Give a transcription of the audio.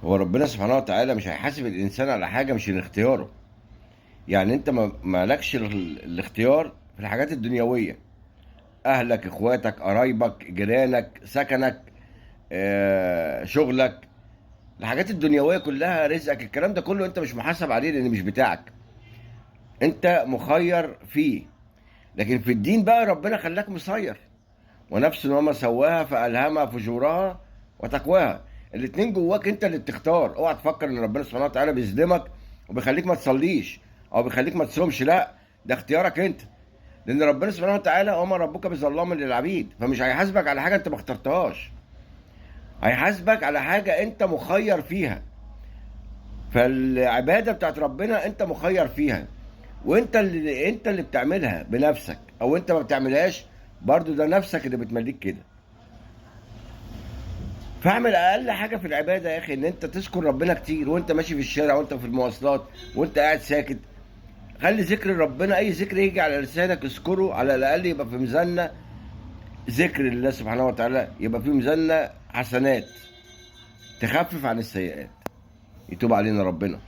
هو ربنا سبحانه وتعالى مش هيحاسب الانسان على حاجه مش من اختياره. يعني انت مالكش الاختيار في الحاجات الدنيويه، اهلك، اخواتك، قرايبك، جيرانك، سكنك، شغلك. الحاجات الدنيويه كلها، رزقك، الكلام ده كله انت مش محاسب عليه لان مش بتاعك، انت مخير فيه. لكن في الدين بقى ربنا خلاك مسير. ونفس وما سواها فألهمها فجورها وتقواها. الاتنين جواك، انت اللي بتختار. اوعى تفكر ان ربنا سبحانه وتعالى بيظلمك وبيخليك ما تصليش او بيخليك ما تصومش. لا، ده اختيارك انت. لان ربنا سبحانه وتعالى وما ربك بظلام للعبيد، فمش هيحاسبك على حاجه انت ما اخترتهاش، هيحاسبك على حاجه انت مخير فيها. فالعباده بتاعت ربنا انت مخير فيها، وانت اللي بتعملها بنفسك او انت ما بتعملهاش، برضو ده نفسك اللي بتمليك كده. فاعمل اقل حاجه في العباده يا اخي، ان انت تذكر ربنا كتير وانت ماشي في الشارع وانت في المواصلات وانت قاعد ساكت. خلي ذكر ربنا، اي ذكر يجي على لسانك اذكره، على الاقل يبقى في ميزاننا. ذكر الله سبحانه وتعالى يبقى في ميزاننا حسنات تخفف عن السيئات. يتوب علينا ربنا.